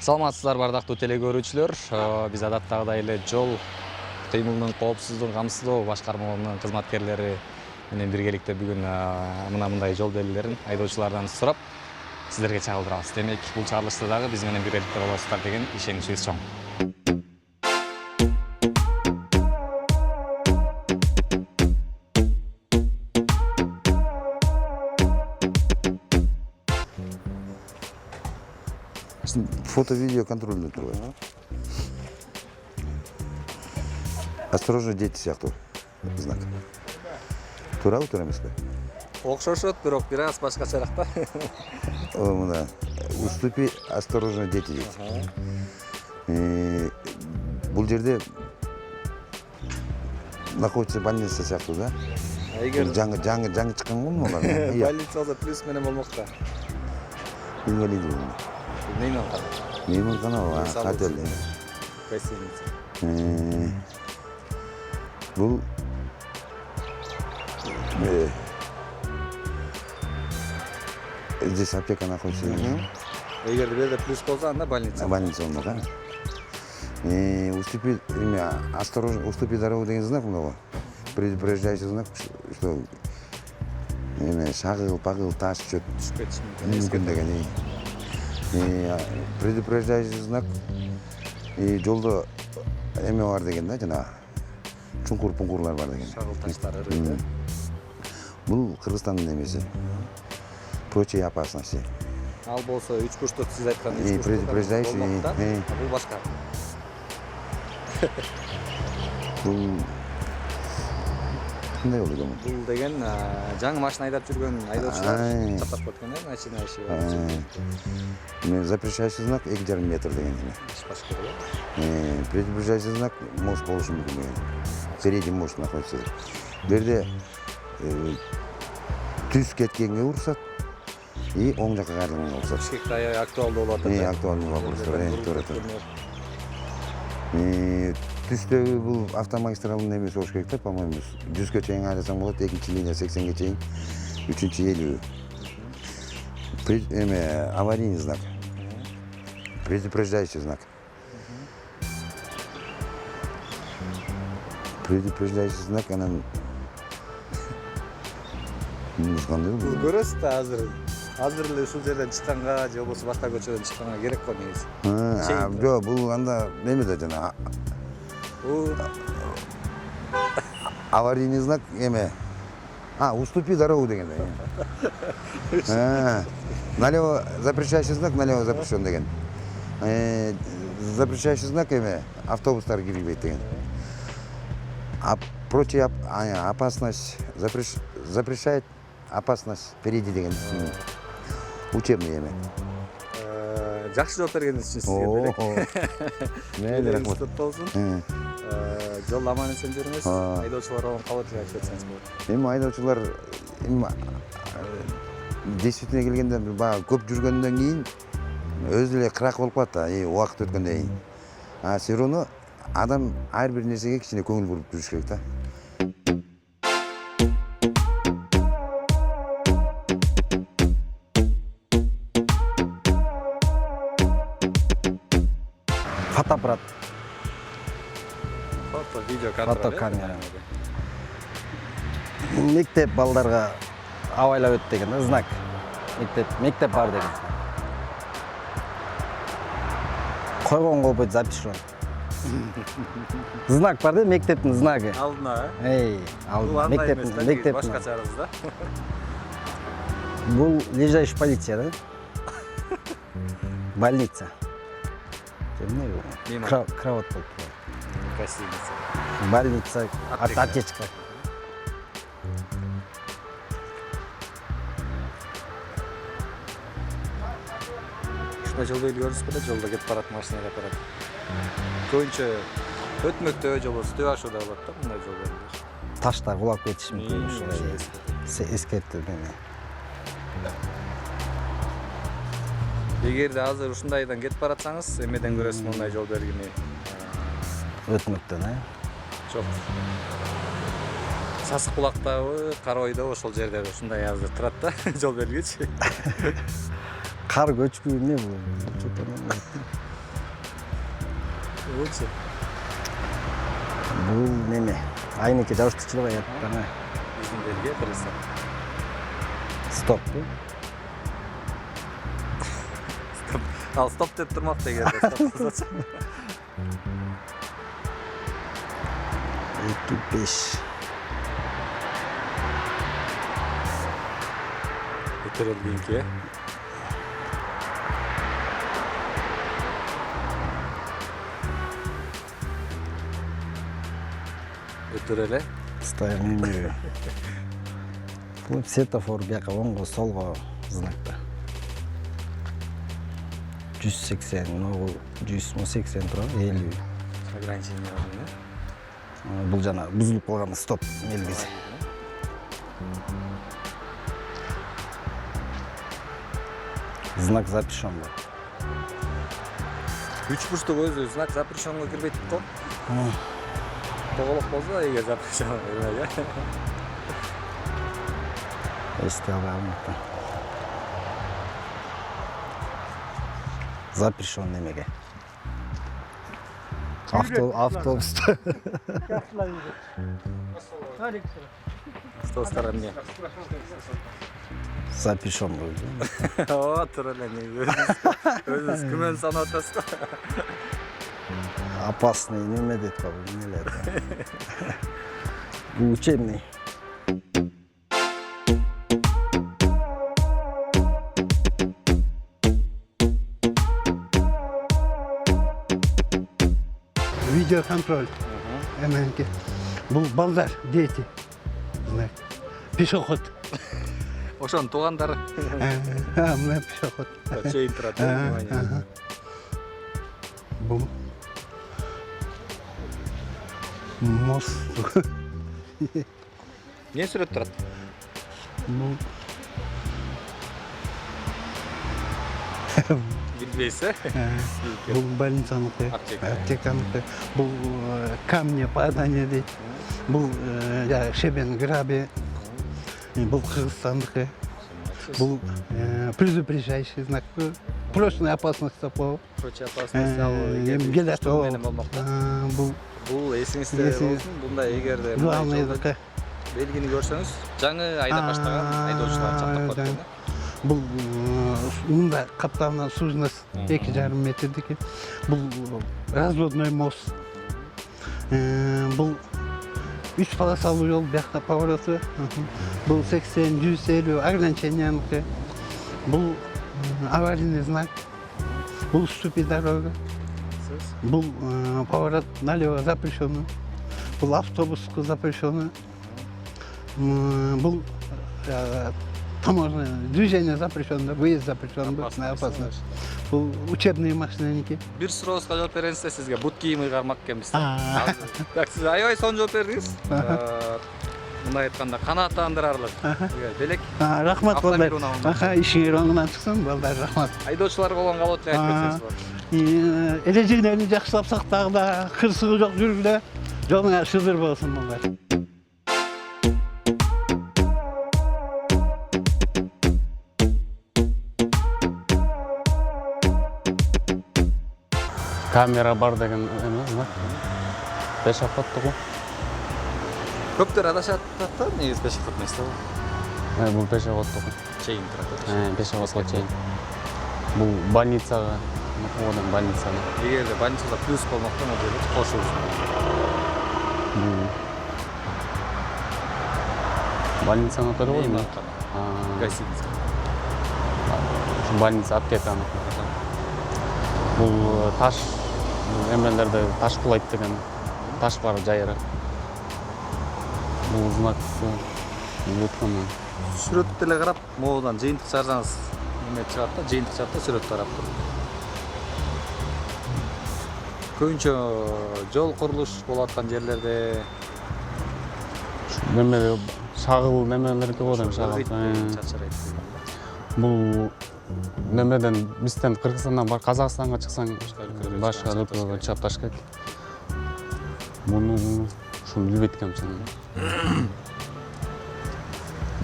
Саламатсыздар бардактуу телекөрүүчүлөр. Биз адаттагыдай эле жол кыймылынын коопсуздугун камсыздоо башкармаларынын кызматкерлери менен биргеликте бүгүн мындай жол белгилерин айдоочулардан сурап сиздерге чагылдырабыз. Демек, бул чыгарылышта дагы биз менен биргеликте болосуздар деген ишеничибиз чоң. Фото-видео контрольный турбайт. Осторожно, дети сыяктуу знак. Туурабы, туура эмеспи? Окшошот, бирок бир аз башкачараак да. Мына уступи, осторожно, дети дейт. Бул жерде находится больница сыяктуу да. Эгер жаңы чыккан го муну? больница болсо плюс менен болмок да. Инвалид. Мейман канал, хотел. Гостиница. Бул здесь аптека находится. Эгер берде плюс болсо, анда больница. Больница болмок, а? Уступи, осторожно, уступи дорогу деген знак мынабы. Предупреждающий знак, что шагыл, пагыл, таш, чөп мүмкүн деген. Предупреждающий знак жолдо эме бар деген да, жана чуңкур-пуңкурлар бар деген. Шагыл таштар ырый. Бул Кыргызстандын эмеси. Прочие опасности. Ал болсо 3 бурчтук сиз айткан 3 бурчтук. Предупреждающий. Бул башка. Бул кандай болду экен? Бул деген жаңы машина айдап жүргөн айдоочулар каттап кеткен да, машина иши. Запрещающий знак 2,5 метр деген. Башка болот. Предупреждающий знак мост болушу мүмкүн деген. Передний мост находится. Берде түз кеткенге уруксат и оң жакка кайрылганга уруксат. Бишкекте актуалдуу болуп атат. Актуалдуу вопрос. Түстөгү бул автомагистралдын эмеси болуш керек да, по-моему. 100га чейин айласаң болот, экинчи линия 80ге чейин, үчүнчү 50. Аварийный знак. Предупреждающий знак. Предупреждающий знак, анан кандай Бул көрөсүз да азыр эле ушул жерден чыкканга, же болбосо башка көчөдөн чыкканга керек го негизи. Жок, бул анда неме да жана аварийный знак эме. Уступи дорогу деген. Налево запрещающий знак, налево запрещен деген. Запрещающий знак эме автобустар кирбейт деген. Прочие опасность запрещает опасность впереди деген. Учебный эме. Жакшы жооп бергениңиз үчүн сизге рахмат. Болсун. Жол аман эсен жүрүңүз. Айдоочуларга кабар айтып кетсеңиз болот. Эми айдоочулар действительно келгенде баягы көп жүргөндөн кийин өзү эле кырак болуп калат да, убакыт өткөндөн кийин. Все равно адам ар бир нерсеге кичине көңүл буруп жүрүш керек да. Фотоаппарат. Видео камера. Мектеп балдарга абайлап өт деген знак. Мектеп бар деген. Койгон болбойт, запишем. Знак бар да, мектептин знагы. Алдына, мектептин башкачарыз да. Бул ближайший полиция да? Больница. Кровать болуп. Гостиница. Больница, аптечка. Ушундай жол белги көрүнүппү да, жолдо кетип барат машина деп барат. Көбүнчө өтмөктө же болбосо төбө ашууда болот да мындай жол белгилер. Таштар кулап кетиши мүмкүн ушундай. Эскертүү эме. Эгерде азыр ушундайдан кетип баратсаңыз, эмеден көрөсүз мындай жол белгини? Өтмөктөн, Жок. Сасык булактабы, Кара ойдобу ошол жерде ушундай азыр турат да, жол белгичи. Кар көчкү эмне бул? Лучше. Бул неме? Айнеке жабыштырчылык аят ана. Биздин Бельгия кыргызстан. Стоп. Ал стоп деп турмакта эгерде стоп. 2-5. Өтөрөлгенке. Өтөрөлө. Ставим неме. Бул светофор бияка оңго солго знакта. 180, могул 180 тура, 50. Ограничение бар. Бул жана бузулуп калган стоп белгиси. Знак запрещен бар. 3 бурчтук өзү знак запрещенго кирбейт го. Тоголок болсо эгер запрещен эмеге. Эсте албайм. Запрещен немеге. Автобуста. Автобустар эмне? Запрещен болды. О, тура эле өзүңүз күмөн санап атасыз. Опасный неме дейт го бул нелер. Бул учебный. Видеоконтроль. Эменки. Бул балдар, дети. Знак. Пешеход. Ошонун туугандары Мына пешеход. чейин турат. Внимание. Бул мост. Эмне сүрөт турат? Бул Билбейсиз, бул больницаныкы, Аптека. аптеканыкы. Бул камни падание дейт. Бул шебен граби. Бул кыргызстандыкы. Бул предупреждающий знак. Прошлая опасность такого. Прочая опасность ал Келет что менен болмокта. Бул эсиңизде болсун. Бундай эгерде Главныйдыкы. белгини көрсөңүз, жаңы айда баштаган айдоочулар чактап коет. Бул мында каптагынан сужность 2,5 метрдики. Бул разводной мост. Бул 3 полосалуу жол, бияқта повороты. Бул 80, 150 ограниченияныкы. Бул аварийный знак. Бул уступи дорога. Бул поворот налево запрещено. Бул автобуску запрещено. Бул таможенное движение запрещено, выезд запрещен, опасно. Бул учебные машинники. Бир сурообузга жооп беребиз да сизге. Бут кийими кармак экенбиз. Так, сиз аябай сонун жооп бердиңиз. Мындай айтканда канааттандырарлык. Белек. Рахмат балдар. Ишиңер оңунан чыксын, балдар, рахмат. Айдоочуларга болгон каалоо эле айтып кетсеңиз. Эрежелерди жакшылап сактагыла, кырсыгы жок жүргүлө. Жолуңар шызыр болсун, балдар. Камера бар деген эме знак. Пешоходтугу. Көптөр адашат да, негизи пешоход эмес да. Бул пешоходтугу. Чейин турат. Пешоходко чейин. Бул больницага, одан больницага. Эгерде больницада плюс болмокта могу кошулуш. Больницаны көрүп Эми алдым. гостиница. Больница аптеканы. Бул таш эмелерде таш кулайт деген таш бар жайыры. Бул знак өткөн. Сүрөттү эле карап, могудан жыйынтык чыгарсаңыз эме чыгат да, жыйынтык чыгат да сүрөттү карап туруп. Көбүнчө жол курулуш болуп аткан жерлерде Неме шагыл немелер көп адам шагыл. чачырайт. Бул немеден бизден Кыргызстандан бар Казакстанга чыксаң башка өлкөгө чыгып Ташкент. Муну ушуну билбейт экенмин.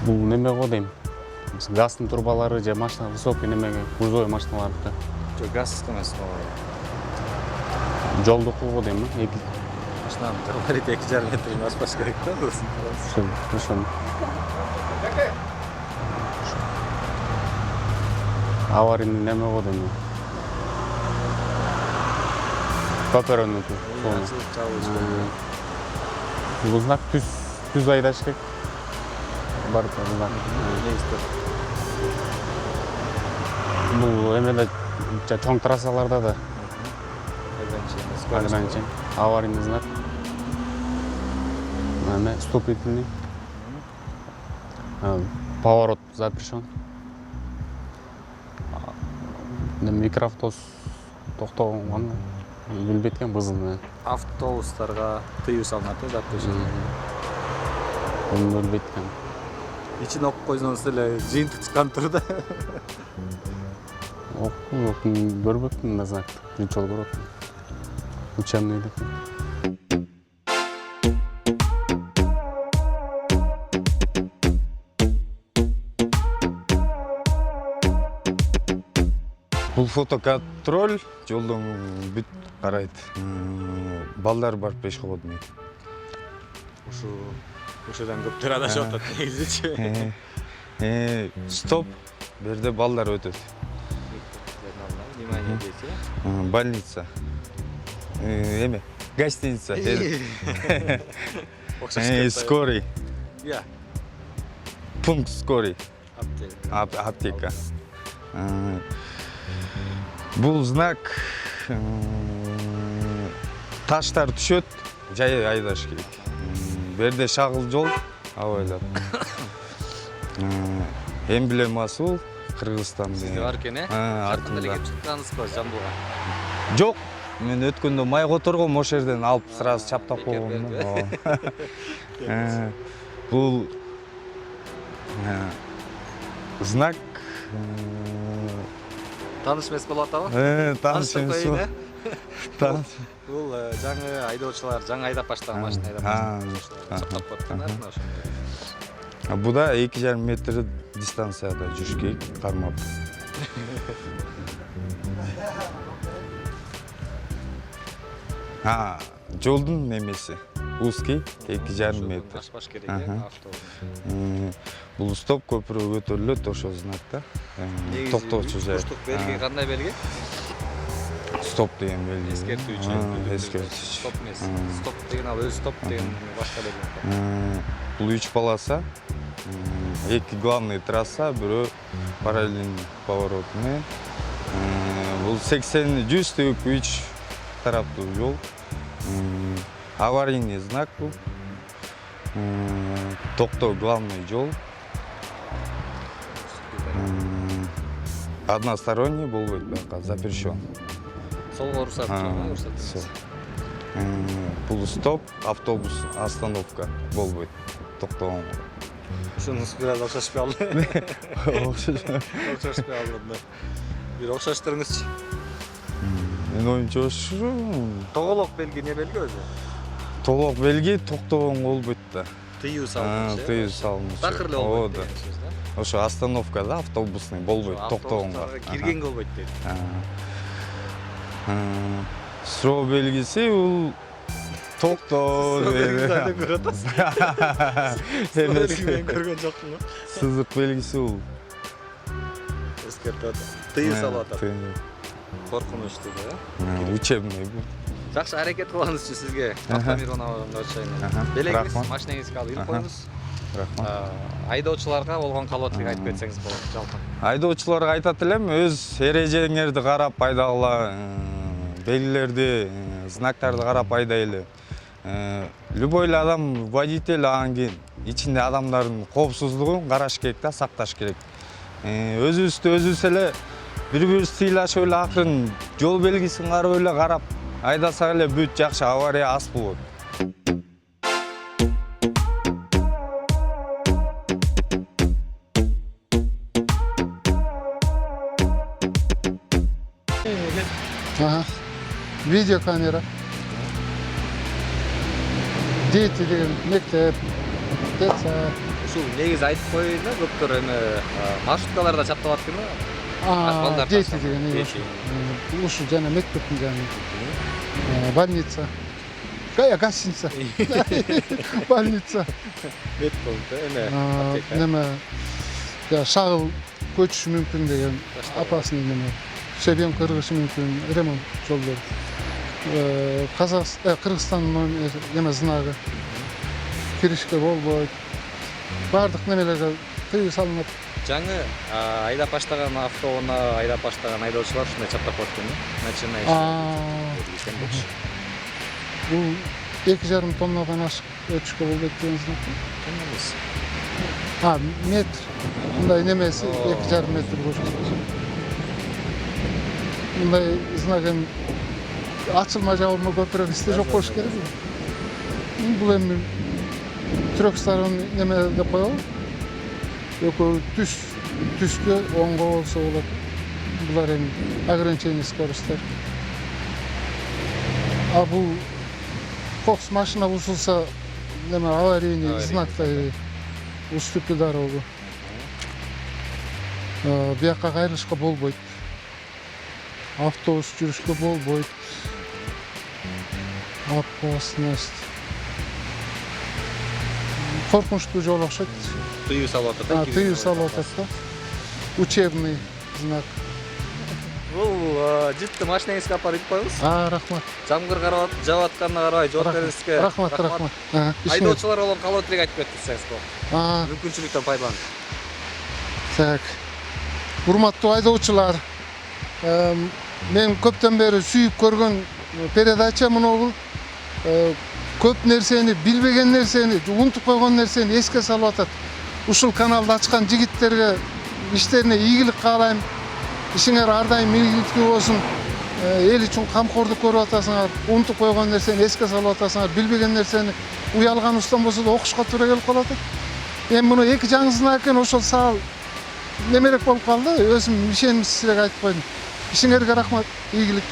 Бул неме го дейм. Газдын турбалары же машина высокий немеге грузовой машиналарды. Жок, газ эмес. жолдуку го дейм, эки Машинаны габарит 2,5 метрден ашпаш керек да. ошол. Аварийный неме го дейм. Паперонуку. Бул знак түз айдаш керек. Бар знак. Бул эмеде чоң трассаларда да ограничен. Аварийный знак. Вступительный. Поворот запрещен. Микроавтобус токтогон билбейт экен бызыл менен. Автобустарга тыюу салынат запрещен. Муну билбейт экен. Ичине окуп койсоңуз эле жыйынтык чыккан турда. Көрбөпмүн мына знакты. Биринчи жолу көрөт. Учебный деп. Бул фотоконтроль жолдон бүт карайт. Балдар барып пешходу дейт. Ушудан көптөр адашып атат негизичи. Стоп. Берде балдар өтөт. Внимание дейсиз. Больница. Эме, гостиница. Скорый. Я. Пункт скорый. Аптека. Аптека. Бул знак таштар түшөт, жай айдаш керек. Берде шагыл жол, абайлап. Эмблемасы бул Кыргызстан Сизде бар экен, Артында эле кеп чыккансызбы Жамбылга? Жок, мен өткөндө май которгом ошол жерден алып сразу чаптап койгом. Бул знак Тааныш эмес болуп атабы? Тааныш эмес. Бул жаңы айдоочулар, жаңы айдап баштаган машина айдап баштаган. Чаптап коюптур ошондой. Буда 2,5 метр дистанцияда жүрүш керек, кармап. Жолдун немеси узкий 2,5 метр. Ашпаш керек автобус. Бул стоп көпүрө көтөрүлөт ошол знакта. Токтоочу жай. Куштук белги кандай белги? Стоп деген белги. Эскертүүчү. Эскертүүчү. Стоп эмес. Стоп деген ал өзү стоп деген башка белги. Бул 3 полоса. 2 главный трасса, бирөө параллельный поворот менен. Бул 80-100 тараптуу жол. Аварийный знак бул. Токтоо главный жол. Односторонний болбойт бияка, запрещен. Солго рұқсат жоқ, рұқсат. Бул стоп, автобус остановка болбойт. Токтогон. Ушунуз бир аз окшошпой калды. Окшошпой калды. Бир окшоштуруңузчу. Мен оюмча ошо. Тоголок белги не белги өзү? Тоголок белги токтогон болбойт да. Тыюу салынышы. Тыюу салынышы. Такыр эле болбойт деген сөз да. Ошо остановкада автобусный болбойт, токтогонго. Киргенге болбойт дейт. Срок белгиси бул токтоо деген. Көрөт атасыз. Мен көргөн жокмун. Сызык белгиси бул. Эскертип атат. Тыюу салып атат. Коркунучтуу да. Учебный бул. Жакшы аракет кылыңызчы сизге. Автомированный чейин. Белегиңиз, машинаңызга алып юруп коюңуз. Рахмат. Айдоочуларга болгон калыбаттык айтып кетсеңиз болот жалпы. Айдоочуларга айтат элем, өз эрежеңерди карап айдагыла, белгилерди, знактарды карап айдайлы. Любой адам, водитель аңгин, ичинде адамдардын коопсуздугун караш керек да, сакташ керек. Өзүбүз эле бири-бирибизди сыйлашып эле акырын жол белгисин карап эле карап айдасак эле бүт жакшы, авария аз болот. Видеокамера. Дети деген мектеп, детсад. Ушул негизи айтып коеюн да, көптөр эме маршруткаларда чапталат экен да. Дети деген. Ушу жана мектептин жаны. больница. Гостиница. Больница. Бет болду, эме. Неме шагыл көчүшү мүмкүн деген апасынын неме. Себем кыргышы мүмкүн ремонт жолдор. Кыргызстандын неме знагы. Киришке болбойт. Бардык немелерге тыюу салынат. Жаңы айдап баштаган автоуна айдап баштаган айдоочулар ушундай чаптап коет экен, начинающий. Бул 2,5 тоннадан ашык өтүшкө болбойт деген знак. Метр. Мындай немеси 2,5 метр көрсөтөт. Мындай знак эми ачылма жабылма көпүрө бизде жок болуш керек. Бул эми трёхсторонний неме деп коелу. Экөө түскө оңго болсо болот. Булар эми ограничение скоросттер. Бул кокс машина ушулса неме аварийный знактай уступи дорогу. Бияка кайрылышка болбойт. Автобус жүрүшкө болбойт. Опасность. Коркунучтуу жол окшойт. Тыюу салып атат. Тыюу салып атат да. Учебный знак. Бул житти машинаңызга алып барып коебуз. Рахмат. Жамгыр жаап атканына карабай жооп бериңизге. Рахмат. Айдоочулар болгон калоо тилек айтып кетсеңиз болот. Мүмкүнчүлүктөн пайдаланып. Так. Урматтуу айдоочулар, мен көптөн бери сүйүп көргөн передача мынабу. Көп нерсени, билбеген нерсени, унутуп койгон нерсени эске салып атат. Ушул каналды ачкан жигиттерге иштерине ийгилик каалайм. Ишиңер ар дайым ийгиликтүү болсун. Эл үчүн камкордук көрүп атасыңар, унутуп койгон нерсени эске салып атасыңар, билбеген нерсени уялган устан болсо да окушка туура келип калат. Эми муну эки жаңы знак экен, ошол саал немерек болуп калды. Өзүм ишенимсизирээк айтып койдум. Ишиңерге рахмат, ийгилик.